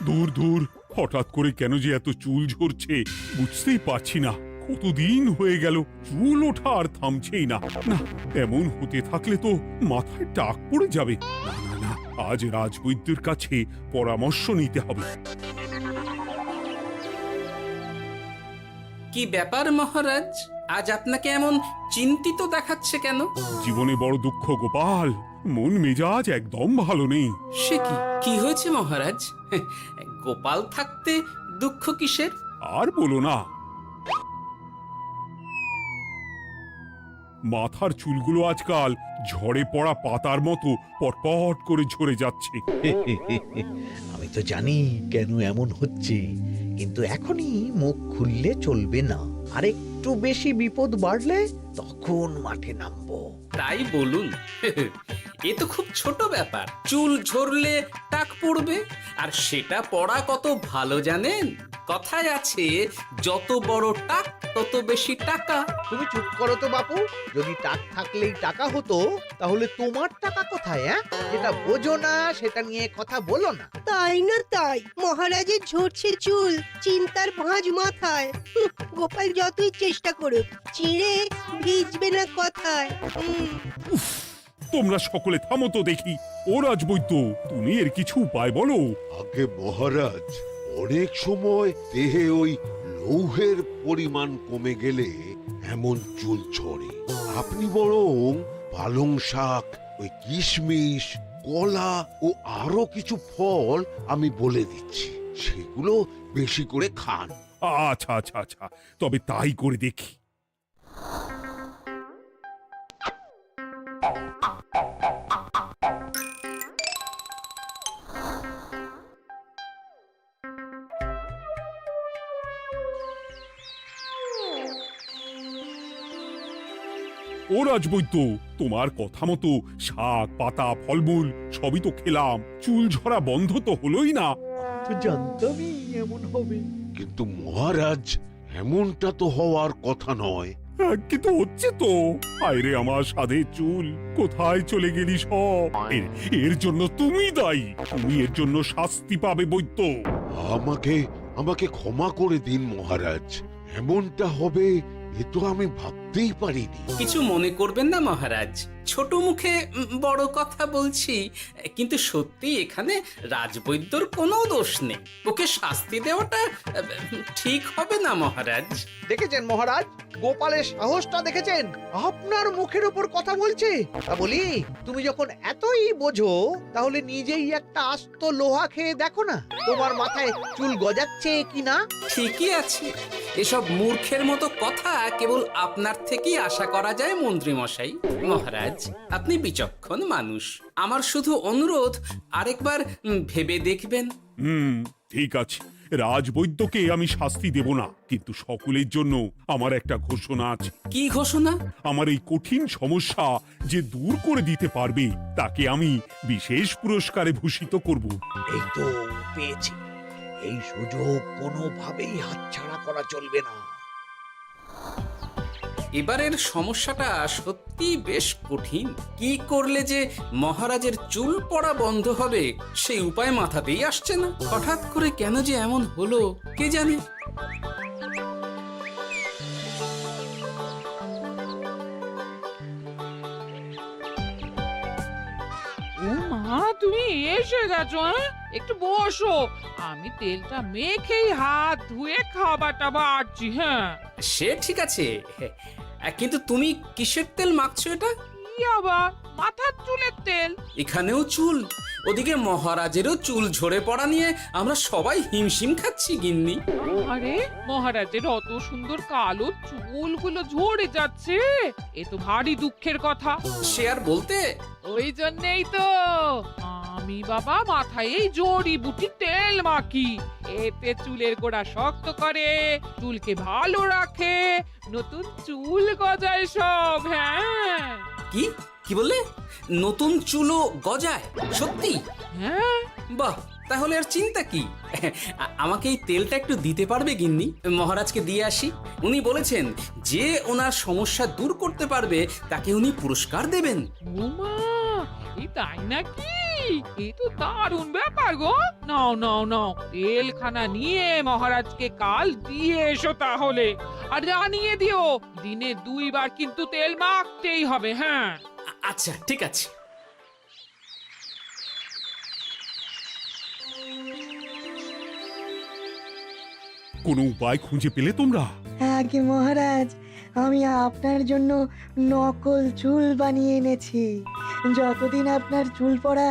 দূর দূর, হঠাৎ করে কেন যে এত চুল ঝরছে বুঝতেই পারছি না। কতদিন হয়ে গেল চুল ওঠা আর থামছেই না। না, এমন হতে থাকলে তো মাথায় টাক পড়ে যাবে। না না না, আজ রাজবৈদ্যের কাছে পরামর্শ নিতে হবে। কি ব্যাপার মহারাজ, আজ আপনাকে এমন চিন্তিত দেখাচ্ছে কেন? জীবনে বড় দুঃখ গোপাল, মন মেজাজ একদম ভালো নেই। সে কি, কি হয়েছে মহারাজ? গোপাল থাকতে দুঃখ কিসের? আর বলো না, মাথার চুলগুলো আজকাল ঝড়ে পড়া পাতার মতো পটপট করে ঝরে যাচ্ছে। আমি তো জানি কেন এমন হচ্ছে, কিন্তু এখনই মুখ খুললে চলবে না। আর একটু বেশি বিপদ বাড়লে তখন মাঠে নামবো। তাই বলুন। এ তো খুব ছোট ব্যাপার, চুল ঝরলে টাক পড়বে, আর সেটা পড়া কত ভালো জানেন? কথায় আছে, যত বড় টাক তত বেশি টাকা। তুমি চুপ করো তো বাপু। যদি টাক থাকলেই টাকা হতো, তাহলে তোমার টাকা কোথায়? যেটা বোঝো না সেটা নিয়ে কথা বলো না। তাই না তাই, মহারাজের ঝরছে চুল, চিন্তার ভাঁজ মাথায়। গোপাল যতই চেষ্টা করুক, চিড়ে ভিজবে না কথায়। তোমরা সকলে থামো তো দেখি। ও রাজবৈদ্য, তুমি এর কিছু উপায় বলো। আগে মহারাজ, অনেক সময় দেহে ওই লৌহের পরিমাণ কমে গেলে এমন চুল ঝরে। আপনি বরং পালং শাক, ওই কিশমিশ, কলা ও আরো কিছু ফল আমি বলে দিচ্ছি, সেগুলো বেশি করে খান। আচ্ছা আচ্ছা আচ্ছা, তবে তাই করে দেখি। ও রাজবৈদ্য, তোমার কথা মতো শাক পাতা ফলমূল সবই তো খেলাম, চুল ঝরা বন্ধ তো হলোই না। তো জানতামই এমন হবে। কিন্তু মহারাজ, এমনটা তো হওয়ার কথা নয়। কিন্তু হচ্ছে তো। আরে আমার সাধে চুল, কোথায় চলে গেলি সব? এর জন্য তুমি দায়ী। তুমি এর জন্য শাস্তি পাবে বৈদ্য। আমাকে আমাকে ক্ষমা করে দিন মহারাজ, এমনটা হবে এ তো আমি ভাবতেই পারিনি। কিছু মনে করবেন না মহারাজ, ছোট মুখে বড় কথা বলছি, কিন্তু সত্যি এখানে রাজবৈদ্যর কোনো দোষ নেই। ওকে শাস্তি দেওয়াটা ঠিক হবে না মহারাজ। দেখেছেন মহারাজ, গোপালের সাহসটা দেখেছেন? আপনার মুখের উপর কথা বলছে। তা বলি, তুমি যখন এতই বোঝো, তাহলে নিজেই একটা আস্ত লোহা খেয়ে দেখো না, তোমার মাথায় চুল গজাচ্ছে কিনা। ঠিকই আছে, এসব মূর্খের মতো কথা কেবল আপনার থেকেই আশা করা যায় মন্ত্রী মশাই। মহারাজ, আপনি বিচক্ষণ মানুষ, আমার শুধু অনুরোধ, আরেকবার ভেবে দেখবেন। ঠিক আছে, রাজবৈদ্যকে আমি শাস্তি দেব না, কিন্তু সকলের জন্য আমার একটা ঘোষণা আছে। কি ঘোষণা? আমার এই কঠিন সমস্যা যে দূর করে দিতে পারবে, তাকে আমি বিশেষ পুরস্কারে ভূষিত করব। এই তো পেয়েছি, এই সুযোগ কোনোভাবেই হাতছাড়া করা চলবে না। এবারের সমস্যাটা সত্যি বেশ কঠিন। কি করলে যে মহারাজের চুল পড়া বন্ধ হবে সেই উপায় মাথাতেই আসছে না। হঠাৎ করে কেন যে এমন হলো কে জানে। ও মা, তুমি এসে গেছো? একটু বসো, আমি তেলটা মেখেই হাত ধুয়ে খাবারটা বাড়ছি। হ্যাঁ, সে ঠিক আছে, কিন্তু তুমি কিসের তেল মাখছো এটা? কি আবার মাথার চুলের তেল? এখানেও চুল, ওদিকে মহারাজেরও চুল ঝরে পড়া নিয়ে আমরা সবাই হিমশিম খাচ্ছি গিন্নি। আরে, মহারাজের অত সুন্দর কালো চুলগুলো ঝরে যাচ্ছে, এ তো ভারী দুঃখের কথা। সে আর বলতে। ওই জন্যেই তো আমি বাবা মাথায় এই জড়িবুটি তেল মাখি। এতে চুলের গোড়া শক্ত করে, চুলকে ভালো রাখে, নতুন চুল গজায় সব। হ্যাঁ। কি কি বললে? নতুন চুলও গজায়? সত্যি? হ্যাঁ। বাহ, তাহলে আর চিন্তা কি। আমাকে এই তেলটা একটু দিতে পারবে গিন্নি? মহারাজকে দিয়ে আসি। উনি বলেছেন যে ওনার সমস্যা দূর করতে পারবে তাকে উনি পুরস্কার দেবেন। ওমা, এই তাই নাকি? এ তো দারুণ ব্যাপার গো। নাও নাও নাও, তেলখানা নিয়ে মহারাজকে কাল দিয়ে এসো তাহলে। আর জানিয়ে দিও, দিনে 2 বার কিন্তু তেল মাখতেই হবে। হ্যাঁ, আচ্ছা ঠিক আছে। কোনো উপায় খুঁজে পেলে তোমরা? আগে মহারাজ, আমি আপনার জন্য নকল চুল বানিয়ে এনেছি। যতদিন আপনার চুল পড়া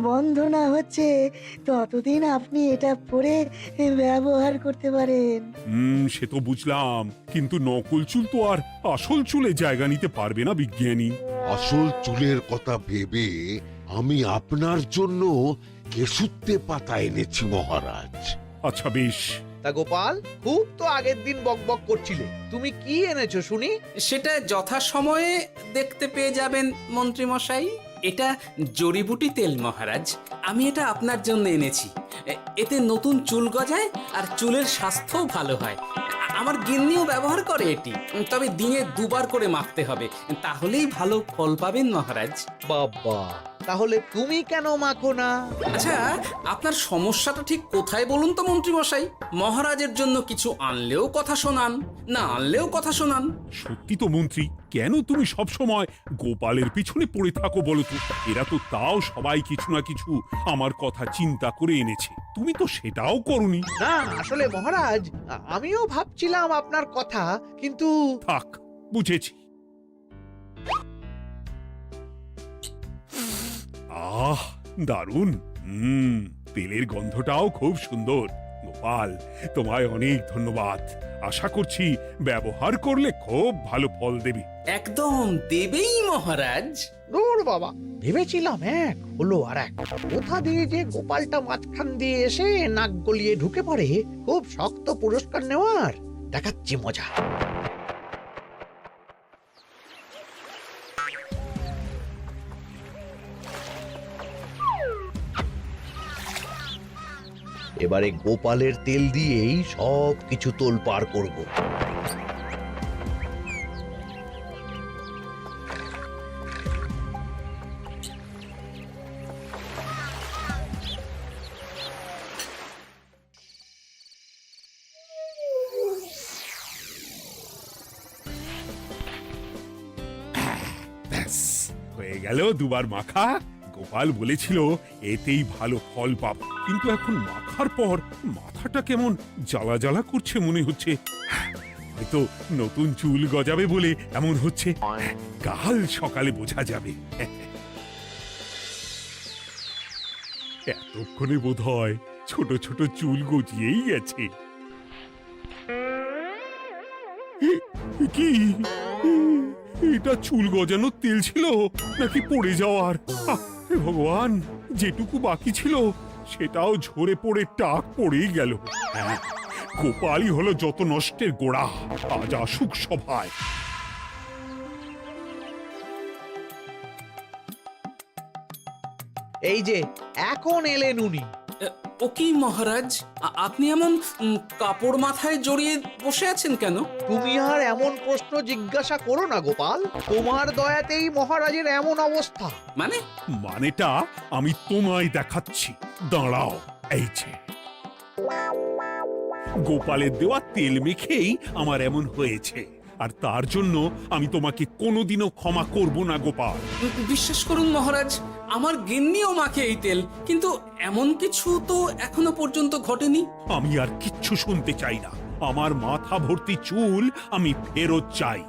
বন্ধ না হচ্ছে ততদিন আপনি এটা পরে ব্যবহার করতে পারেন। সে তো বুঝলাম, কিন্তু নকল চুল তো আর আসল চুলে জায়গা নিতে পারবে না বিজ্ঞানী। আসল চুলের কথা ভেবে আমি আপনার জন্য কেশুত্তে পাতা এনেছি মহারাজ। আচ্ছা বেশ। তা গোপাল, খুব তো আগের দিন বকবক করছিলে, তুমি কি এনেছো শুনি? সেটা যথাসময়ে দেখতে পেয়ে যাবেন মন্ত্রী মশাই। এটা জড়িবুটি তেল মহারাজ, আমি এটা আপনার জন্য এনেছি। এতে নতুন চুল গজায় আর চুলের স্বাস্থ্যও ভালো হয়। আমার গিন্নিও ব্যবহার করে এটি, তবে দিনে 2 বার করে মাখতে হবে, তাহলেই ভালো ফল পাবেন মহারাজ। বাবা, তাহলে তুমি কেন মাখো না? আচ্ছা, আপনার সমস্যাটা ঠিক কোথায় বলুন তো মন্ত্রী মশাই? মহারাজের জন্য কিছু আনলেও কথা শোনান, না আনলেও কথা শোনান। সত্যি তো মন্ত্রী, কেন তুমি সব সময় গোপালের পিছনে পড়ে থাকো বলো তো? এরা তো তাও সবাই কিছু না কিছু আমার কথা চিন্তা করে এনেছে, তুমি তো সেটাও করনি। না আসলে মহারাজ, আমিও ভাবছিলাম আপনার কথা, কিন্তু থাক, বুঝেছি। আহ, দারুণ। তেলের গন্ধটাও খুব সুন্দর। গোপাল, তোমায় অনেক ধন্যবাদ। আশা করছি ব্যবহার করলে খুব ভালো ফল দেবে। একদম দেবেই মহারাজ। দূর বাবা, ভেবেছিলাম এক হলো আর এক। কোথা দিয়ে যে গোপালটা মাঝখান দিয়ে এসে নাক গলিয়ে ঢুকে পড়ে, খুব শক্ত পুরস্কার নেওয়ার। দেখাচ্ছি মজা। এবারে গোপালের তেল দিয়েই সব কিছু তোলপাড় করব। ব্যাস, হয়ে গেল 2 বার মাখা। গোপাল বলেছিল এতেই ভালো ফল পাবো, কিন্তু এখন মাখার পর মাথাটা কেমন জ্বালা জ্বালা করছে মনে হচ্ছে। হয়তো নতুন চুল গজাবে বলে এমন হচ্ছে, কাল সকালে বোঝা যাবে। এতক্ষণে বোধ হয় ছোট ছোট চুল গজিয়েই গেছে। কি এটা চুল গজানোর তেল ছিল নাকি পড়ে যাওয়ার? হে ভগবান, যেটুকু বাকি ছিল সেটাও ঝরে পড়ে টাক পড়েই গেল। হ্যাঁ, গোপালই হলো যত নষ্টের গোড়া। আজ আসুক সভায়। এই যে এখন এলেন উনি। ও কি মহারাজ, আপনি এমন কাপড় মাথায় জড়িয়ে বসে আছেন কেন? তুমি আর এমন প্রশ্ন জিজ্ঞাসা করো না গোপাল, তোমার দয়াতেই মহারাজের এমন অবস্থা। মানেটা আমি তোমায় দেখাচ্ছি, দাঁড়াও। এই যে গোপালের দেওয়া তেল মেখেই আমার এমন হয়েছে, আর তার জন্য আমি তোমাকে কোনোদিনও ক্ষমা করব না গোপাল। বিশ্বাস করুন মহারাজ, আমার গিন্নিও মাখে এই তেল, কিন্তু এমন কিছু তো এখনো পর্যন্ত ঘটেনি। আমি আর কিচ্ছু শুনতে চাই না। আমার মাথা ভর্তি চুল আমি ফেরত চাই।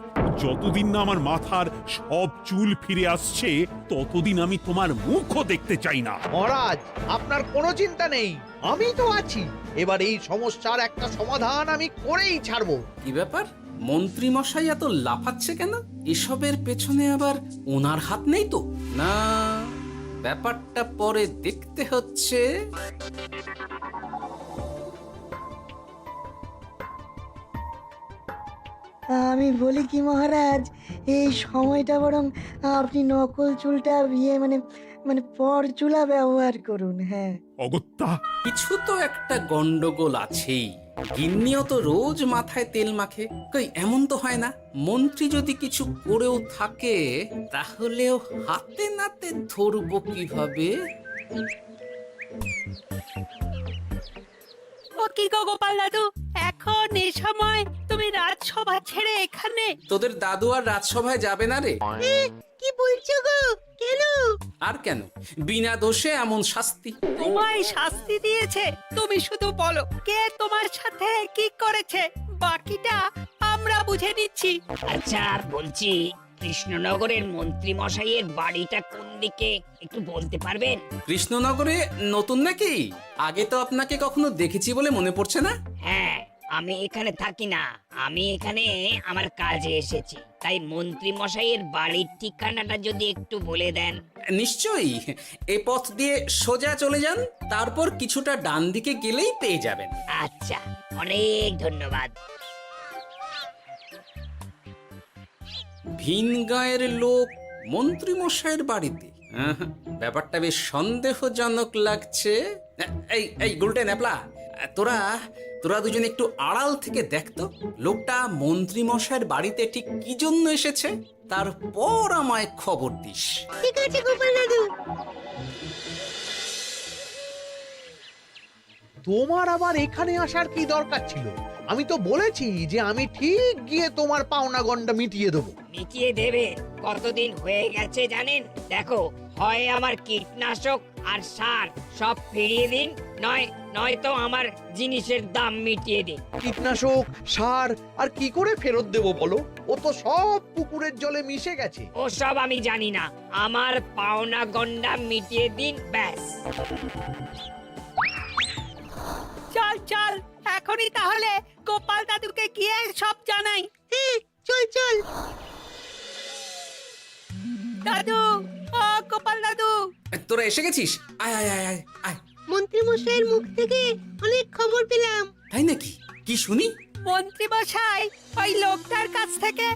যতদিন না আমার মাথার সব চুল ফিরে আসছে ততদিন আমি তোমার মুখও দেখতে চাই না। মহারাজ, আপনার কোনো চিন্তা নেই, আমি তো আছি। এবার এই সমস্যার একটা সমাধান আমি করেই ছাড়বো। কি ব্যাপার, মন্ত্রী মশাই এত লাফাচ্ছে কেন? এসবের পেছনে আবার ওনার হাত নেই তো? না, ব্যাপারটা পরে দেখতে হচ্ছে। আমি বলি কি মহারাজ, এই সময়টা বরং আপনি নকল চুলটা মানে মানে পর চুলা ব্যবহার করুন। হ্যাঁ, অগত্যা, কিছু তো একটা গন্ডগোল আছেই। গিন্নিও তো রোজ মাথায় তেল মাখে, কই এমন তো হয় না। মন্ত্রী যদি কিছু করেও থাকে তাহলেও হাতে নাতে ধরবো কিভাবে? ও কি গো গোপাল দাদু, এখন এই সময় তুমি রাজসভা ছেড়ে এখানে? তোদের দাদু আর রাজসভায় যাবে না রে? কি বলছো গো? কেন? আর কেন, বিনা দোষে এমন শাস্তি। তোমায় শাস্তি দিয়েছে? তুমি শুধু বলো কে তোমার সাথে কি করেছে, বাকিটা আমরা বুঝে নিচ্ছি। আচ্ছা বলছি, কৃষ্ণনগরের মন্ত্রী মশাইয়ের বাড়িটা কোন দিকে একটু বলতে পারবেন? কৃষ্ণনগরে নতুন নাকি? আগে তো আপনাকে কখনো দেখেছি বলে মনে পড়ছে না। হ্যাঁ, আমি এখানে থাকি না, আমি এখানে আমার কাজে এসেছি, তাই মন্ত্রী মশাইয়ের বাড়ির ঠিকানাটা যদি একটু বলে দেন। নিশ্চয়ই, এ পথ দিয়ে সোজা চলে যান, তারপর কিছুটা ডান দিকে গেলেই পেয়ে যাবেন। আচ্ছা, অনেক ধন্যবাদ। ভিন গাঁয়ের লোক মন্ত্রী মশাইয়ের বাড়িতে? ব্যাপারটা বেশ সন্দেহজনক লাগছে। এই এই গুলটে ন্যাপলা, তোরা তোরা দুজন একটু আড়াল থেকে দেখতো লোকটা মন্ত্রী মশাইয়ের বাড়িতে ঠিক কি জন্য এসেছে, তারপর আমায় খবর দিস। ঠিক আছে গোপাল দাদু। তোমার আবার এখানে আসার কি দরকার ছিল? আমি তো বলেছি যে আমি ঠিক গিয়ে তোমার পাওনা গন্ডা মিটিয়ে দেবো। মিটিয়ে দেবে? কতদিন হয়ে গেছে জানেন? দেখো, হয় আমার কীটনাশক আর সার সব ফিরিয়ে দিন, নয়তো আমার জিনিসের দাম মিটিয়ে দিন। কীটনাশক, সার আর কি করে ফেরত দেবো বলো? ও তো সব পুকুরের জলে মিশে গেছে। ওসব আমি জানি না, আমার পাওনা গন্ডা মিটিয়ে দিন, ব্যাস। চল চল, এখনই তাহলে গোপাল দাদুকে গিয়ে সব জানাই। চল চল। দাদু, ও গোপাল দাদু। তোরা এসে গেছিস? আয় আয় আয় আয় আয়। মন্ত্রী মশাইয়ের মুখ থেকে অনেক খবর পেলাম। তাই নাকি? কি শুনি? মন্ত্রী মশাই ওই লোকটার কাছ থেকে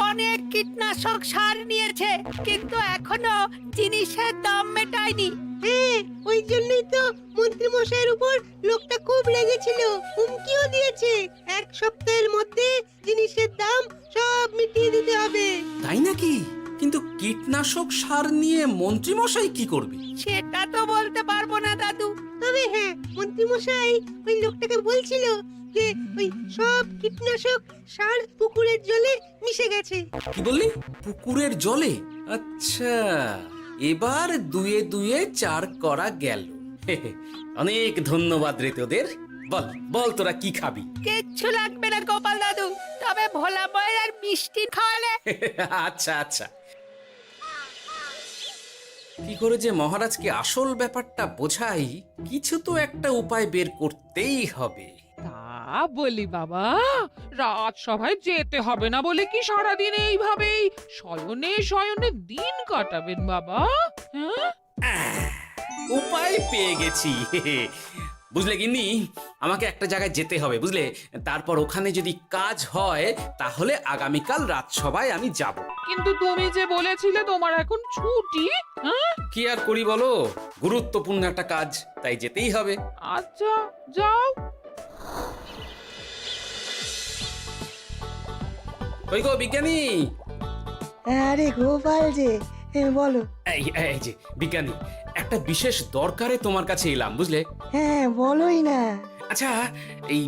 অনেক কীটনাশক সার নিয়েছে, কিন্তু এখনো জিনিসের দাম মেটায়নি। হ্যাঁ, ওই জন্যই তো মন্ত্রী মশাইয়ের উপর লোকটা খুব রেগেছিল, হুমকিও দিয়েছে 1 সপ্তাহের মধ্যে জিনিসের দাম সব মিটিয়ে দিতে হবে। তাই নাকি? কিন্তু কীটনাশক সার নিয়ে মন্ত্রী মশাই কি করবে? সেটা তো বলতে পারবো না দাদু। তবে হ্যাঁ, মন্ত্রী মশাই ওই লোকটাকে বলছিল যে ওই সব কীটনাশক সার পুকুরের জলে মিশে গেছে। কি বললি? পুকুরের জলে? আচ্ছা, এবার দুয়ে দুয়ে 4 করা গেল। অনেক ধন্যবাদ রে তোদের। বল বল, তোরা কি খাবি? কিচ্ছু লাগবে না গোপাল দাদু, তবে ভোলা বয়ের আর মিষ্টি খাওয়ালে। আচ্ছা আচ্ছা। কি করে যে মহারাজকে আসল ব্যাপারটা বোঝাই, কিছু তো একটা উপায় বের করতেই হবে। তা বলি বাবা, রাজসভায় যেতে হবে না বলে কি সারাদিন এইভাবেই শয়নে শয়নে দিন কাটাবেন বাবা? হ্যাঁ, উপায় পেয়ে গেছি। বুঝলে গিন্নি, আমাকে একটা জায়গায় যেতে হবে, বুঝলে? তারপর ওখানে যদি কাজ হয় তাহলে আগামীকাল রাজসভায় আমি যাব। কিন্তু তুমি যে বলেছিলে তোমার এখন ছুটি। হ্যাঁ, কি আর করি বলো, গুরুত্বপূর্ণ একটা কাজ, তাই যেতেই হবে। আচ্ছা যাও। কই গো বিজ্ঞানী? আরে গোপাল যে, বলো। এই যে বিজ্ঞানী, একটা বিশেষ দরকারে তোমার কাছে এলাম, বুঝলে? হ্যাঁ, বলোই না। আচ্ছা, এই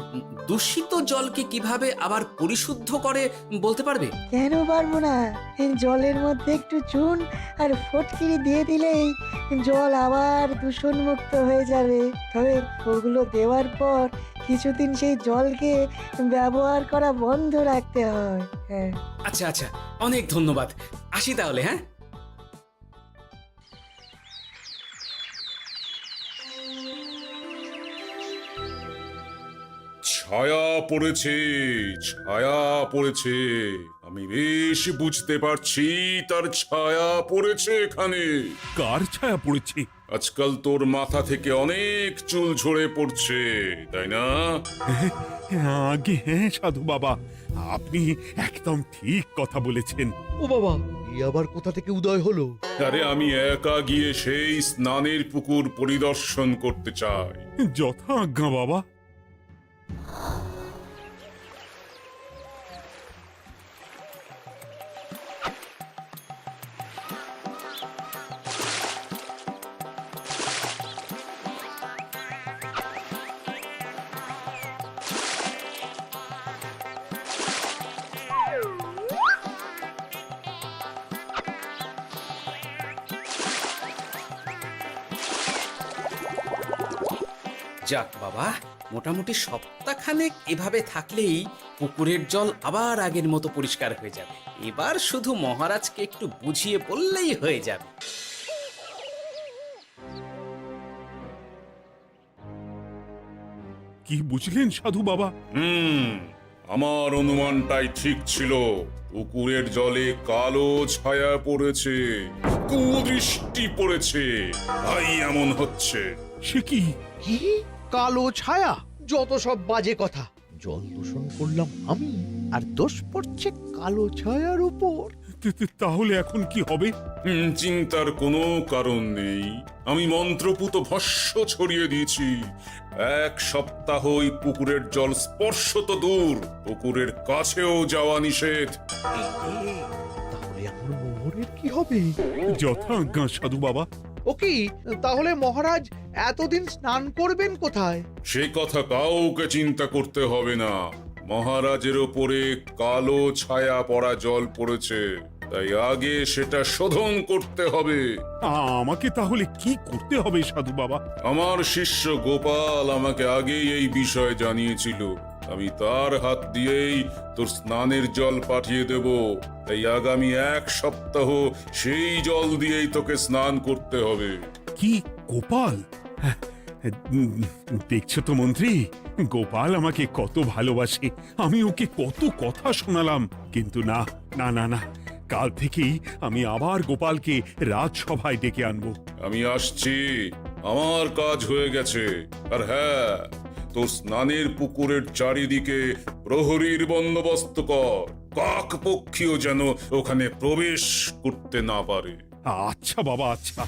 দূষিত জলকে কিভাবে আবার পরিশুদ্ধ করে বলতে পারবে? কেন পারবো না? জলের মধ্যে একটু চুন আর ফটকিরি দিয়ে দিলেই জল আবার দূষণমুক্ত হয়ে যাবে। তবে ওগুলো দেওয়ার পর কিছুদিন সেই জলকে ব্যবহার করা বন্ধ রাখতে হয়। হ্যাঁ। আচ্ছা আচ্ছা, অনেক ধন্যবাদ। আসি তাহলে, হ্যাঁ? ছায়া পড়েছে, ছায়া পড়েছে, আমি বেশ বুঝতে পারছি তার ছায়া পড়েছে এখানে। কার ছায়া পড়েছে? আজকাল তোর মাথা থেকে অনেক চুল ঝরে পড়ছে, তাই না? আগে হ্যাঁ সাধু বাবা, আপনি একদম ঠিক কথা বলেছেন। ও বাবা, এই আবার কোথা থেকে উদয় হলো? আরে আমি একা গিয়ে সেই স্নানের পুকুর পরিদর্শন করতে চাই। যথা আজ্ঞা বাবা। যাক বাবা, মোটামুটি সপ্তাহখানেক এভাবে থাকলেই পুকুরের জল আবার আগের মতো পরিষ্কার হয়ে যাবে। এবার শুধু মহারাজকে একটু বুঝিয়ে বললেই হয়ে যাবে। কি বুঝলেন সাধু বাবা? আমার অনুমানটাই ঠিক ছিল। পুকুরের জলে কালো ছায়া পড়েছে, কুদৃষ্টি পড়েছে, তাই এমন হচ্ছে। সে কি? কি কালো ছায়া? যত সব বাজে কথা। জল দূষণ করলাম আমি, আর দোষ পড়ছে কালো ছায়ার উপর। তাহলে এখন কি হবে? চিন্তার কোনো কারণ নেই। আমি মন্ত্রপুত ভস্য ছড়িয়ে দিয়েছি। 1 সপ্তাহ ওই পুকুরের জল স্পর্শ তো দূর, পুকুরের কাছেও যাওয়া নিষেধ। তাহলে আমার মোহরের কি হবে? যথাজ্ঞা সাধু বাবা। ও কি, তাহলে মহারাজ এতদিন স্নান করবেন কোথায়? সে কথা কাউকে চিন্তা করতে হবে না। মহারাজের ওপরে কালো ছায়া পড়া জল পড়েছে, তাই আগে সেটা শোধন করতে হবে। আমাকে তাহলে কি করতে হবে সাধু বাবা? আমার শিষ্য গোপাল আমাকে আগেই এই বিষয় জানিয়েছিল। আমি তার হাত দিয়েই তোর স্নানের জল পাঠিয়ে দেব। তাই আগামী 1 সপ্তাহ সেই জল দিয়েই তোকে স্নান করতে হবে। কি গোপাল? দেখছো তো মন্ত্রী, গোপাল আমাকে কত ভালোবাসে। আমি ওকে কত কথা শোনালাম, কিন্তু না না না না, কাল থেকেই আমি আবার গোপালকে রাজসভায় ডেকে আনবো। আমি আসছি, আমার কাজ হয়ে গেছে। আর হ্যাঁ, তোর স্নানের পুকুরের চারিদিকে প্রহরীর বন্দোবস্ত কর। কাক পক্ষীও যেন ওখানে প্রবেশ করতে না পারে। আচ্ছা বাবা, আচ্ছা।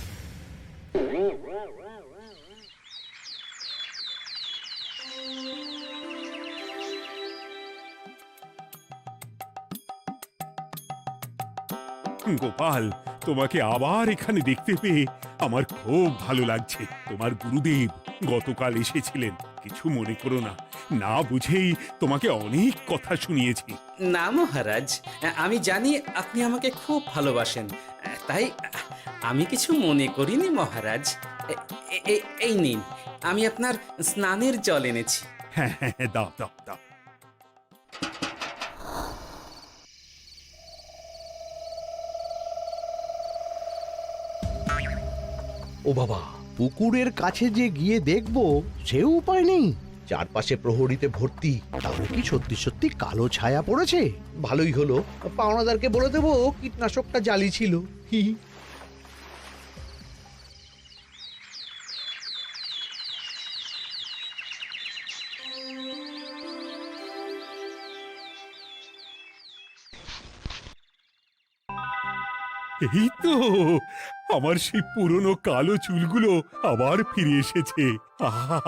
গোপাল, তোমাকে আবার এখানে দেখতে পেয়ে আমার খুব ভালো লাগছে। তোমার গুরুদেব গতকাল এসেছিলেন, কিছু মনে করো না। না বুঝেই তোমাকে অনেক কথা শুনিয়েছি। না মহারাজ, আমি জানি আপনি আমাকে খুব ভালোবাসেন, তাই আমি কিছু মনে করিনি মহারাজ। এই নিন, আমি আপনার স্নানের জল এনেছি। হ্যাঁ হ্যাঁ হ্যাঁ, দাও দাও দাও। ও বাবা, পুকুরের কাছে যে গিয়ে দেখবো সে উপায় নেই। চারপাশে প্রহরীতে ভর্তি। তাহলে কি সত্যি সত্যি কালো ছায়া পড়েছে? ভালোই হলো, পাওনাদারকে বলে দেবো কীটনাশকটা জালি ছিল। হি হি। এই তো আমার সেই পুরনো কালো চুলগুলো আবার ফিরে এসেছে। আহা,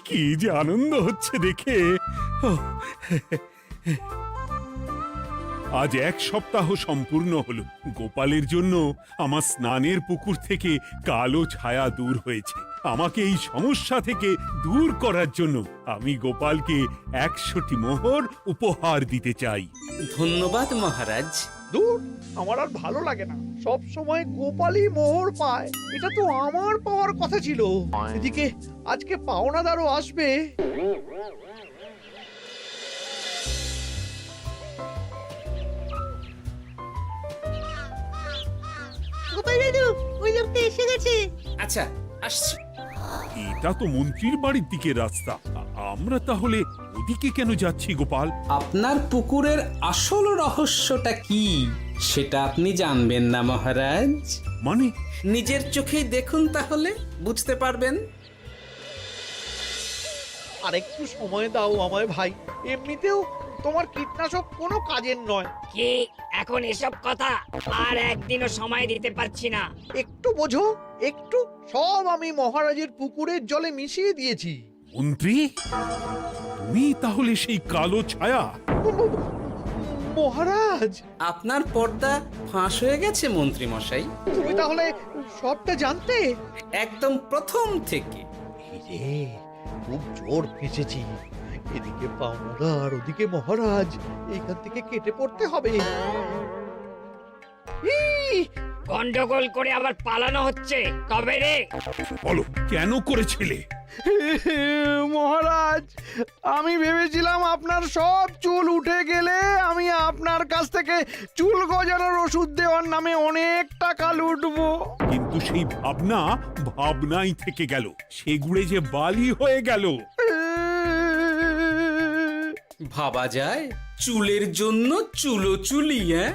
কি যে আনন্দ হচ্ছে দেখে। আজ 1 সপ্তাহ সম্পূর্ণ হলো। গোপালের জন্য আমার স্নানের পুকুর থেকে কালো ছায়া দূর হয়েছে। আমাকে এই সমস্যা থেকে দূর করার জন্য আমি গোপালকে 100টি মোহর উপহার দিতে চাই। ধন্যবাদ মহারাজ। দূর, আমার আর ভালো লাগে না। সব সময় গোপালই মোহর পায়, এটা তো আমার পাওয়ার কথা ছিল। এদিকে আজকে পাওনাদারও আসবে। গোপাল দাদু, ওই লোকটা এসে গেছে। আচ্ছা, আসছি। এটা তো মন্ত্রীর বাড়ির দিকে রাস্তা। আমরা তাহলে ওদিকে কেন যাচ্ছি গোপাল? আপনার পুকুরের আসল রহস্যটা কি সেটা আপনি জানবেন না মহারাজ? মানে? নিজের চোখেই দেখুন, তাহলে বুঝতে পারবেন। আরেকটু সময় দাও আমায় ভাই। এমনিতেও তোমার কীটনাশক কোনো কাজের নয়। কি এখন এসব কথা? আর একদিনও সময় দিতে পারছি না। একটু বোঝো, একটু। সব আমি মহারাজের পুকুরের জলে মিশিয়ে দিয়েছি। মন্ত্রী, তুমি তাহলে সেই কালো ছায়া? মহারাজ, আপনার পর্দা ফাঁস হয়ে গেছে মন্ত্রী মশাই। তুমি তাহলে সবটা জানতে? একদম প্রথম থেকে। রে, খুব জোর ফেঁসেছি। এদিকে পাওনাদার, ওদিকে মহারাজ। এইখান থেকে কেটে পড়তে হবে। গন্ডগোল করে আবার পালানো হচ্ছে কবে রে? বলো, কেন করেছিলে? মহারাজ, আমি ভেবেছিলাম আপনার সব চুল উঠে গেলে আমি আপনার কাছ থেকে চুল গজানোর ওষুধ দেওয়ার নামে অনেক টাকা লুটবো। কিন্তু সেই ভাবনা ভাবনাই থেকে গেল, সেগুড়ে যে বালি হয়ে গেল। ভাবা যায় চুলের জন্য চুলো চুলি, হ্যাঁ?